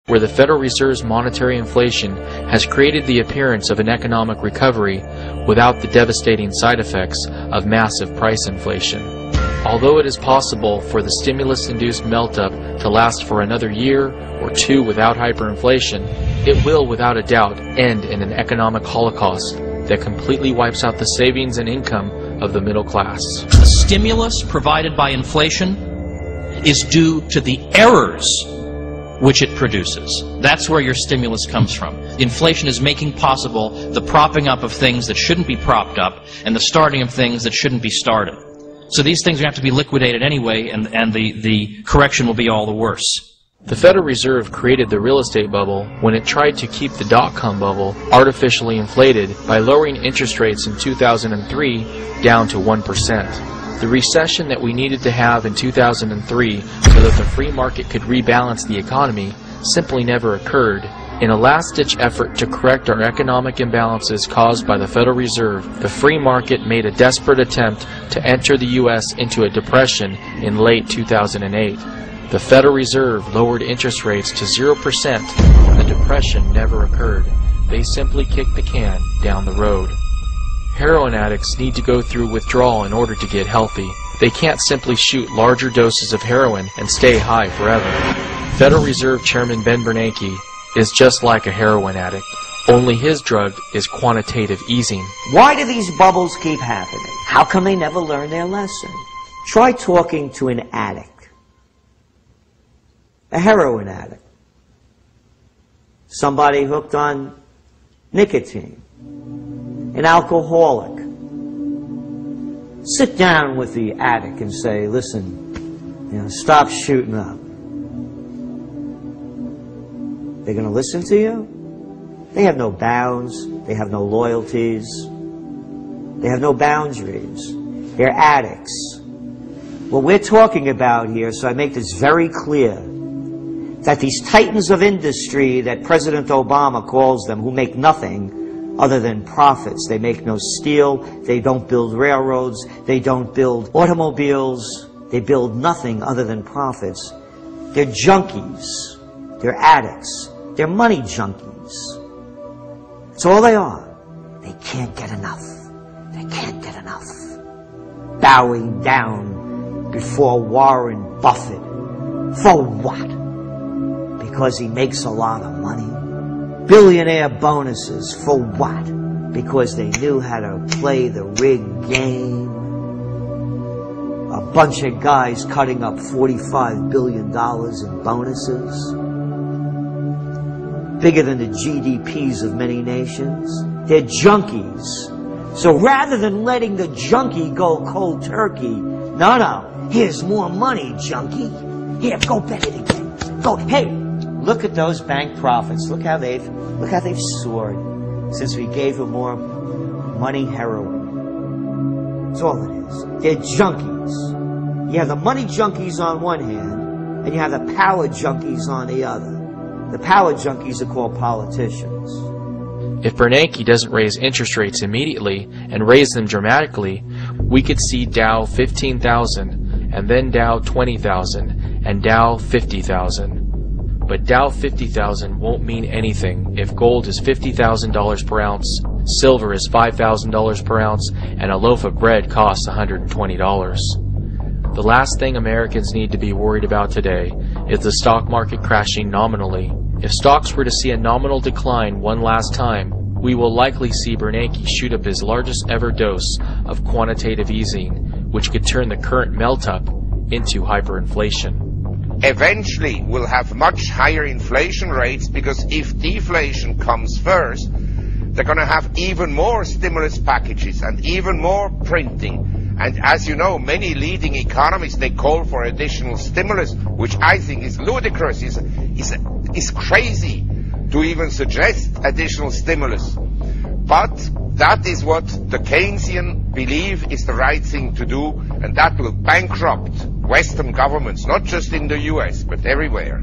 where the Federal Reserve's monetary inflation has created the appearance of an economic recovery without the devastating side effects of massive price inflation. Although it is possible for the stimulus-induced melt-up to last for another year or two without hyperinflation, it will without a doubt end in an economic holocaust that completely wipes out the savings and income of the middle class. The stimulus provided by inflation is due to the errors which it produces. That's where your stimulus comes from. Inflation is making possible the propping up of things that shouldn't be propped up and the starting of things that shouldn't be started. So these things have to be liquidated anyway, and the correction will be all the worse. The Federal Reserve created the real estate bubble when it tried to keep the dot-com bubble artificially inflated by lowering interest rates in 2003 down to 1%. The recession that we needed to have in 2003 so that the free market could rebalance the economy simply never occurred. In a last-ditch effort to correct our economic imbalances caused by the Federal Reserve, the free market made a desperate attempt to enter the U.S. into a depression in late 2008. The Federal Reserve lowered interest rates to 0% and the depression never occurred. They simply kicked the can down the road. Heroin addicts need to go through withdrawal in order to get healthy. They can't simply shoot larger doses of heroin and stay high forever. Federal Reserve Chairman Ben Bernanke is just like a heroin addict, only his drug is quantitative easing. Why do these bubbles keep happening? How come they never learn their lesson? Try talking to an addict, a heroin addict, somebody hooked on nicotine, an alcoholic. Sit down with the addict and say, listen, stop shooting up. They're going to listen to you? They have no bounds. They have no loyalties. They have no boundaries. They're addicts. What we're talking about here, so I make this very clear, that these titans of industry that President Obama calls them, who make nothing other than profits. They make no steel. They don't build railroads. They don't build automobiles. They build nothing other than profits. They're junkies. They're addicts. They're money junkies. That's all they are. They can't get enough. They can't get enough. Bowing down before Warren Buffett. For what? Because he makes a lot of money. Billionaire bonuses. For what? Because they knew how to play the rigged game. A bunch of guys cutting up $45 billion in bonuses. Bigger than the GDPs of many nations. They're junkies. So rather than letting the junkie go cold turkey, no, here's more money, junkie. Here, go bet it again. Go, hey, look at those bank profits. Look how they've soared since we gave them more money heroin. That's all it is. They're junkies. You have the money junkies on one hand, and you have the power junkies on the other. The power junkies are called politicians. If Bernanke doesn't raise interest rates immediately and raise them dramatically, we could see Dow 15,000, and then Dow 20,000, and Dow 50,000. But Dow 50,000 won't mean anything if gold is $50,000 per ounce, silver is $5,000 per ounce, and a loaf of bread costs $120. The last thing Americans need to be worried about today is the stock market crashing nominally. If stocks were to see a nominal decline one last time, we will likely see Bernanke shoot up his largest ever dose of quantitative easing, which could turn the current melt-up into hyperinflation. Eventually, we'll have much higher inflation rates because if deflation comes first, they're going to have even more stimulus packages and even more printing. And as you know, many leading economists, they call for additional stimulus, which I think is ludicrous, is crazy to even suggest additional stimulus. But that is what the Keynesian believe is the right thing to do, and that will bankrupt Western governments, not just in the US, but everywhere.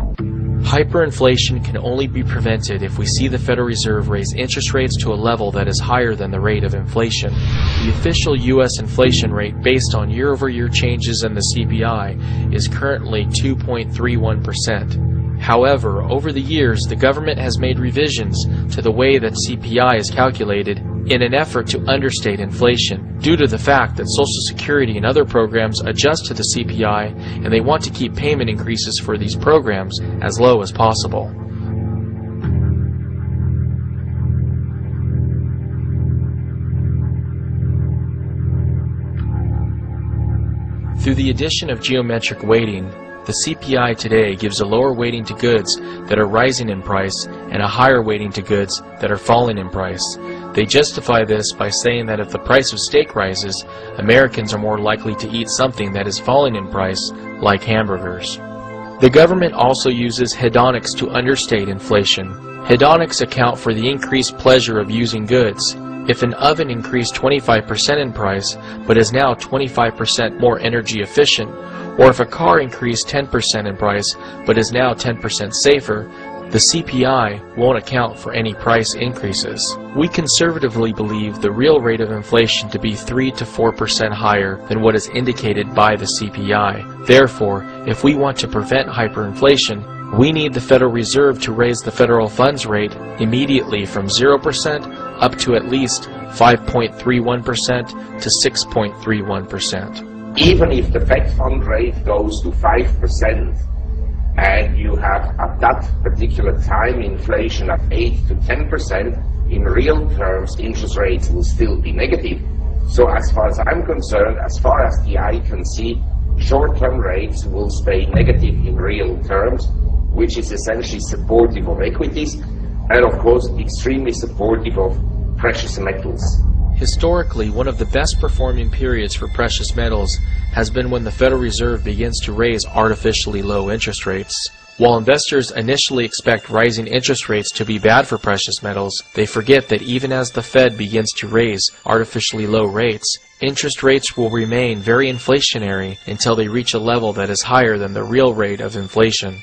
Hyperinflation can only be prevented if we see the Federal Reserve raise interest rates to a level that is higher than the rate of inflation. The official U.S. inflation rate based on year-over-year changes in the CPI is currently 2.31%. However, over the years, the government has made revisions to the way that CPI is calculated in an effort to understate inflation, due to the fact that Social Security and other programs adjust to the CPI, and they want to keep payment increases for these programs as low as possible. Through the addition of geometric weighting, the CPI today gives a lower weighting to goods that are rising in price and a higher weighting to goods that are falling in price. They justify this by saying that if the price of steak rises, Americans are more likely to eat something that is falling in price, like hamburgers. The government also uses hedonics to understate inflation. Hedonics account for the increased pleasure of using goods. If an oven increased 25% in price, but is now 25% more energy efficient, or if a car increased 10% in price, but is now 10% safer, the CPI won't account for any price increases. We conservatively believe the real rate of inflation to be 3 to 4% higher than what is indicated by the CPI. Therefore, if we want to prevent hyperinflation, we need the Federal Reserve to raise the federal funds rate immediately from 0% up to at least 5.31% to 6.31%. Even if the Fed fund rate goes to 5% and you have at that particular time inflation of 8 to 10%, in real terms interest rates will still be negative. So as far as I'm concerned, as far as the eye can see, short-term rates will stay negative in real terms, which is essentially supportive of equities and of course extremely supportive of precious metals. Historically, one of the best performing periods for precious metals has been when the Federal Reserve begins to raise artificially low interest rates. While investors initially expect rising interest rates to be bad for precious metals, they forget that even as the Fed begins to raise artificially low rates, interest rates will remain very inflationary until they reach a level that is higher than the real rate of inflation.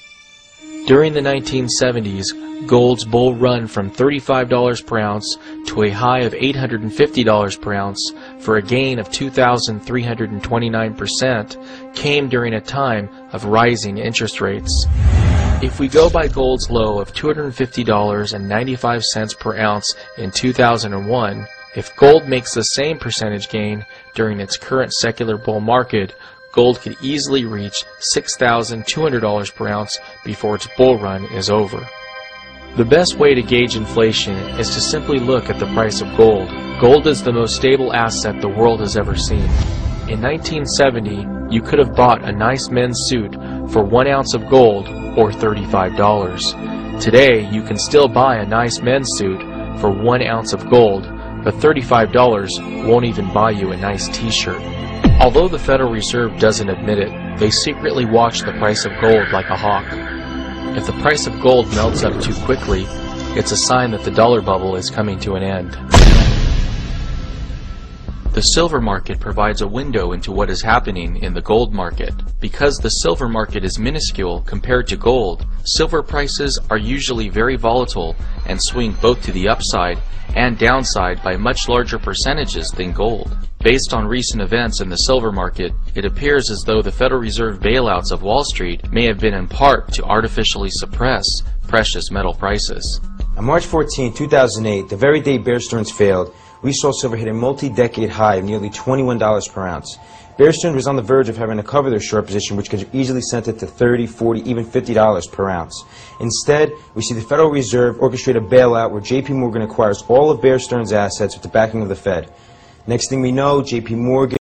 During the 1970s, gold's bull run from $35 per ounce to a high of $850 per ounce for a gain of 2,329% came during a time of rising interest rates. If we go by gold's low of $250.95 per ounce in 2001, if gold makes the same percentage gain during its current secular bull market, gold could easily reach $6,200 per ounce before its bull run is over. The best way to gauge inflation is to simply look at the price of gold. Gold is the most stable asset the world has ever seen. In 1970, you could have bought a nice men's suit for 1 ounce of gold or $35. Today, you can still buy a nice men's suit for 1 ounce of gold, but $35 won't even buy you a nice t-shirt. Although the Federal Reserve doesn't admit it, they secretly watch the price of gold like a hawk. If the price of gold melts up too quickly, it's a sign that the dollar bubble is coming to an end. The silver market provides a window into what is happening in the gold market. Because the silver market is minuscule compared to gold, silver prices are usually very volatile and swing both to the upside and downside by much larger percentages than gold. Based on recent events in the silver market, it appears as though the Federal Reserve bailouts of Wall Street may have been in part to artificially suppress precious metal prices. On March 14, 2008, the very day Bear Stearns failed, we saw silver hit a multi-decade high of nearly $21 per ounce. Bear Stearns was on the verge of having to cover their short position, which could have easily sent it to $30, $40, even $50 per ounce. Instead, we see the Federal Reserve orchestrate a bailout where J.P. Morgan acquires all of Bear Stearns' assets with the backing of the Fed. Next thing we know, J.P. Morgan